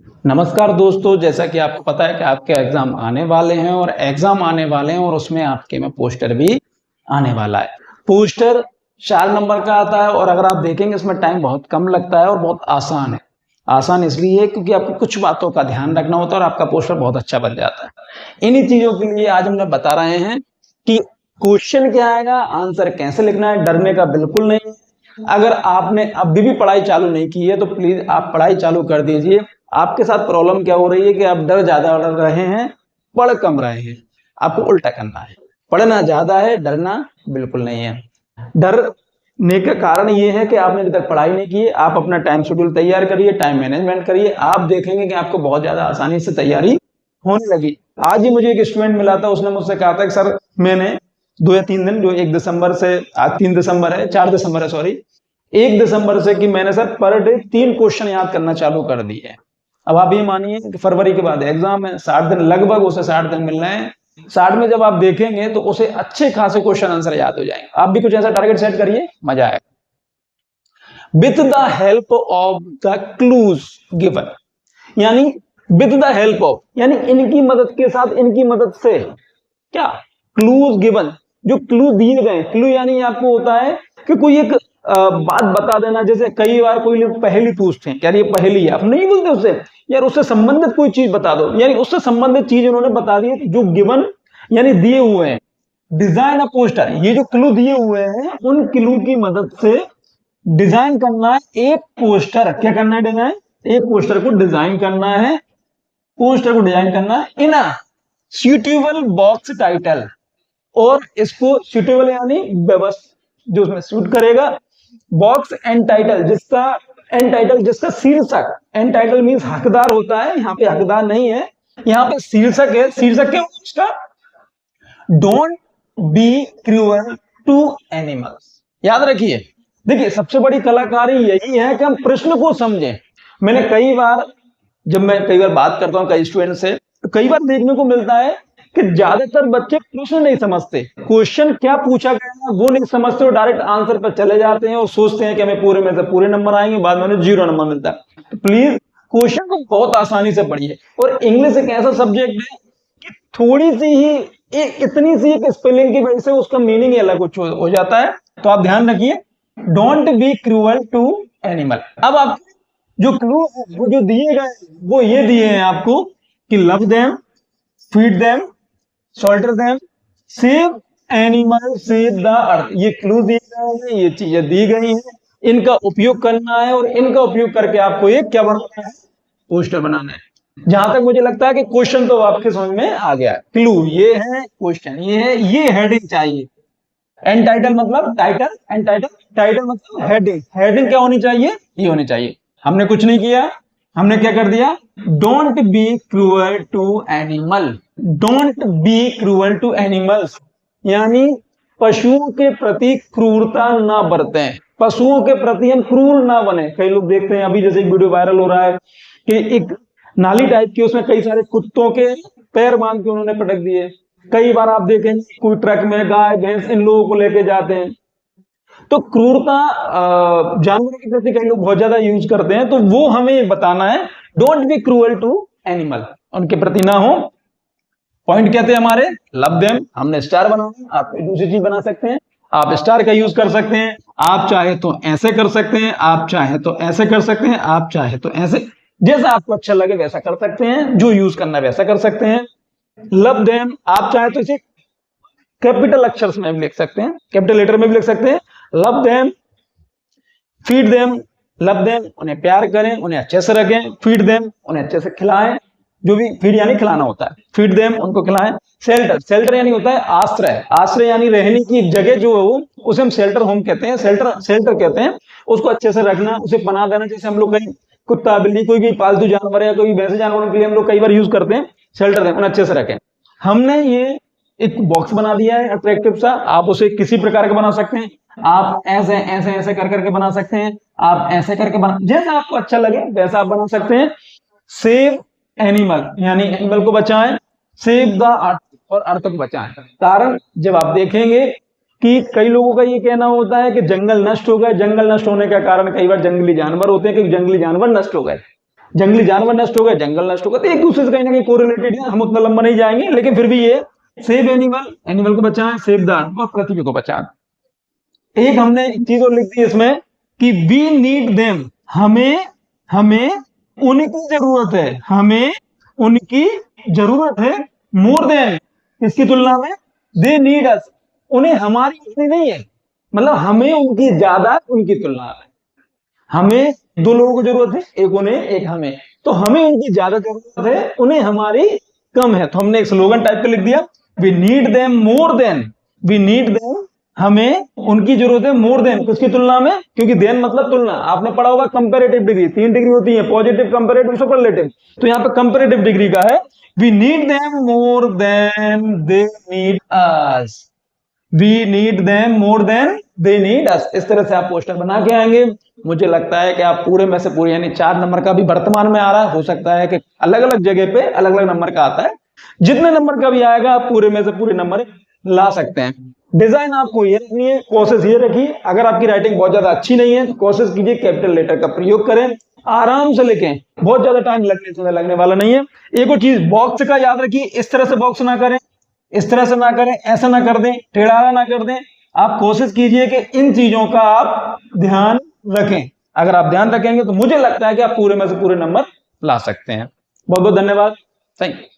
नमस्कार दोस्तों, जैसा कि आपको पता है कि आपके एग्ज़ाम आने वाले हैं और एग्ज़ाम आने वाले हैं और उसमें आपके में पोस्टर भी आने वाला है। पोस्टर 4 नंबर का आता है और अगर आप देखेंगे इसमें टाइम बहुत कम लगता है और बहुत आसान है। आसान इसलिए है क्योंकि आपको कुछ बातों का ध्यान रखना होता है और आपका पोस्टर बहुत अच्छा बन जाता है। इन्हीं चीज़ों के लिए आज हम लोग बता रहे हैं कि क्वेश्चन क्या आएगा, आंसर कैसे लिखना है, डरने का बिल्कुल नहीं। अगर आपने अभी भी पढ़ाई चालू नहीं की है तो प्लीज आप पढ़ाई चालू कर दीजिए। आपके साथ प्रॉब्लम क्या हो रही है कि आप डर ज्यादा डर रहे हैं, पढ़ कम रहे हैं। आपको उल्टा करना है, पढ़ना ज्यादा है, डरना बिल्कुल नहीं है। डरने का कारण ये है कि आपने अभी तक पढ़ाई नहीं की है। आप अपना टाइम शेड्यूल तैयार करिए, टाइम मैनेजमेंट करिए, आप देखेंगे कि आपको बहुत ज्यादा आसानी से तैयारी होने लगी। आज ही मुझे एक स्टूडेंट मिला था, उसने मुझसे कहा था कि सर मैंने 2 या 3 दिन, जो 1 दिसंबर से, आज 3 दिसंबर है, 4 दिसंबर है सॉरी, 1 दिसंबर से कि मैंने सर पर डे 3 क्वेश्चन याद करना चालू कर दिए है। अब आप ये मानिए कि फरवरी के बाद एग्जाम है, 60 दिन लगभग उसे 60 दिन मिल रहे हैं। 60 में जब आप देखेंगे तो उसे अच्छे खासे क्वेश्चन आंसर याद हो जाएंगे। आप भी कुछ ऐसा टारगेट सेट करिए, मजा आएगा। With the help of the clues given, यानी विथ द हेल्प ऑफ यानी इनकी मदद के साथ, इनकी मदद से। क्या? क्लूज गिवन, जो क्लू दिए गए। क्लू यानी आपको होता है कि कोई एक बात बता देना। जैसे कई बार कोई लोग पहेली पूछते हैं, यार ये पहेली है, आप नहीं बोलते उससे, यार उससे संबंधित कोई चीज बता दो, यानी उससे संबंधित चीज उन्होंने बता दी है। जो गिवन यानी दिए हुए हैं। डिजाइन अ पोस्टर, ये जो क्लू दिए हुए हैं उन क्लू की मदद से डिजाइन करना है एक पोस्टर। क्या करना है? डिजाइन, एक पोस्टर को डिजाइन करना है, पोस्टर को डिजाइन करना है इन अ सुटेबल बॉक्स टाइटल। और इसको सुटेबल यानी व्यवस्थित, जो उसमें सूट करेगा। बॉक्स एंड टाइटल, जिसका एंड टाइटल, जिसका शीर्षक, एंड टाइटल मीन्स हकदार होता है, यहाँ पे हकदार नहीं है, यहाँ पे शीर्षक है। शीर्षक क्या होगा उसका? Don't be cruel to animals. याद रखिए, देखिए सबसे बड़ी कलाकारी यही है कि हम प्रश्न को समझें। मैंने कई बार, जब मैं कई बार बात करता हूं कई स्टूडेंट से, तो कई बार देखने को मिलता है कि ज्यादातर बच्चे प्रश्न नहीं समझते, क्वेश्चन क्या पूछा गया है वो नहीं समझते, और डायरेक्ट आंसर पर चले जाते हैं और सोचते हैं कि हमें पूरे में से पूरे नंबर आएंगे, बाद में उन्हें 0 नंबर मिलता है। तो प्लीज क्वेश्चन को बहुत आसानी से पढ़िए। और इंग्लिश एक ऐसा सब्जेक्ट है कि थोड़ी सी ही, इतनी सी एक स्पेलिंग की वजह से उसका मीनिंग ही अलग कुछ हो जाता है। तो आप ध्यान रखिए, don't be cruel to animal. अब आप जो क्लू वो जो दिए गए वो ये दिए हैं आपको कि love them, feed them, shelter them, save animal, save the earth. ये क्लू दिए गए हैं, ये चीजें दी गई हैं, इनका उपयोग करना है और इनका उपयोग करके आपको एक क्या बनाना है? पोस्टर बनाना है। जहां तक मुझे लगता है कि क्वेश्चन तो आपके समझ में आ गया। क्लू ये है, क्वेश्चन ये है, ये हेडिंग चाहिए। एंड टाइटल मतलब टाइटल, एंड टाइटल, टाइटल मतलब हेडिंग। हेडिंग क्या होनी चाहिए? ये होनी चाहिए। हमने कुछ नहीं किया, हमने क्या कर दिया? Don't be cruel to animal. Don't be cruel to animals, यानी पशुओं के प्रति क्रूरता ना बरतें, पशुओं के प्रति हम क्रूर ना बने। कई लोग देखते हैं, अभी जैसे एक वीडियो वायरल हो रहा है कि एक नाली टाइप की, उसमें कई सारे कुत्तों के पैर बांध के उन्होंने पटक दिए। कई बार आप देखेंगे कोई ट्रक में गाय भैंस इन लोगों को लेके जाते हैं। तो क्रूरता जानवरों के प्रति कई लोग बहुत ज्यादा यूज करते हैं, तो वो हमें बताना है don't be cruel to animal, उनके प्रति ना हो। पॉइंट क्या थे हमारे? लव देम, हमने स्टार बनाना, आप कोई दूसरी चीज बना सकते हैं, आप स्टार का यूज कर सकते हैं। आप चाहे तो ऐसे कर सकते हैं, आप चाहे तो ऐसे कर सकते हैं, आप चाहे तो ऐसे, जैसा आपको अच्छा लगे वैसा कर सकते हैं, जो यूज करना है वैसा कर सकते हैं। लव देम, आप चाहे तो इसे कैपिटल अक्षर में भी लिख सकते हैं, कैपिटल लेटर में भी लिख सकते हैं। Love them, feed them, love them उन्हें प्यार करें, उन्हें अच्छे से रखें। फीड देम उन्हें अच्छे से खिलाएं, जो भी फीड यानी खिलाना होता है, फीड देम उनको खिलाएं। शेल्टर, शेल्टर यानी होता है आश्रय, आश्रय यानी रहने की एक जगह जो है वो, उसे हम शेल्टर होम कहते हैं, शेल्टर शेल्टर कहते हैं। उसको अच्छे से रखना, उसे पनाह देना। जैसे हम लोग कहीं कुत्ता बिल्ली कोई भी पालतू जानवर है या कोई वैसे जानवरों के लिए हम लोग कई बार यूज करते हैं, शेल्टर दें, उन्हें अच्छे से रखें। हमने ये एक बॉक्स बना दिया है अट्रैक्टिव सा, आप उसे किसी प्रकार का बना सकते हैं। आप ऐसे ऐसे ऐसे कर करके बना सकते हैं, आप ऐसे करके बना, जैसा आपको अच्छा लगे वैसा आप बना सकते हैं। सेव एनिमल यानी एनिमल को बचाएं, सेव द अर्थ और अर्थ को बचाएं। कारण जब आप देखेंगे कि कई लोगों का ये कहना होता है कि जंगल नष्ट हो गए, जंगल नष्ट होने का कारण कई बार जंगली जानवर होते हैं कि जंगली जानवर नष्ट हो गए। जंगली जानवर नष्ट हो गए, जंगल नष्ट हो गए, तो एक दूसरे से कहीं ना कहीं कोरिलेटेड है। हम उतना लंबा नहीं जाएंगे, लेकिन फिर भी ये सेव एनिमल, एनिमल को बचाएं, सेव द अर्थ और पृथ्वी को बचाएं। एक हमने एक चीज और लिख दी इसमें कि वी नीड देम, हमें हमें उनकी जरूरत है, हमें उनकी जरूरत है, मोर देन, इसकी तुलना में दे नीड अस, उन्हें हमारी उतनी नहीं है, मतलब हमें उनकी ज्यादा, उनकी तुलना में। हमें दो लोगों को जरूरत है, एक उन्हें एक हमें, तो हमें उनकी ज्यादा जरूरत है, उन्हें हमारी कम है। तो हमने एक स्लोगन टाइप का लिख दिया, we need them more than, we need them, हमें उनकी जरूरत है, मोर देन किसकी तुलना में, क्योंकि देन मतलब तुलना। आपने पढ़ा होगा कंपैरेटिव डिग्री, 3 डिग्री होती है, पॉजिटिव, कंपैरेटिव, सुपरलेटिव। तो यहाँ पे कंपैरेटिव डिग्री का है, we need them more than they need us, we need them more than they need us. इस तरह से आप पोस्टर बना के आएंगे। मुझे लगता है कि आप पूरे में से पूरे, यानी 4 नंबर का भी वर्तमान में आ रहा है, हो सकता है कि अलग अलग जगह पे अलग अलग नंबर का आता है। जितने नंबर का भी आएगा आप पूरे में से पूरे नंबर ला सकते हैं। डिजाइन आपको ये रखनी है, कोशिश ये रखिए, अगर आपकी राइटिंग बहुत ज्यादा अच्छी नहीं है तो कोशिश कीजिए कैपिटल लेटर का प्रयोग करें, आराम से लिखें, बहुत ज्यादा टाइम लगने वाला नहीं है। एक और चीज, बॉक्स का याद रखिए, इस तरह से बॉक्स ना करें, इस तरह से ना करें, ऐसा ना कर दें, टेढ़ा ना कर दें। आप कोशिश कीजिए कि इन चीजों का आप ध्यान रखें। अगर आप ध्यान रखेंगे तो मुझे लगता है कि आप पूरे में से पूरे नंबर ला सकते हैं। बहुत बहुत धन्यवाद, थैंक यू।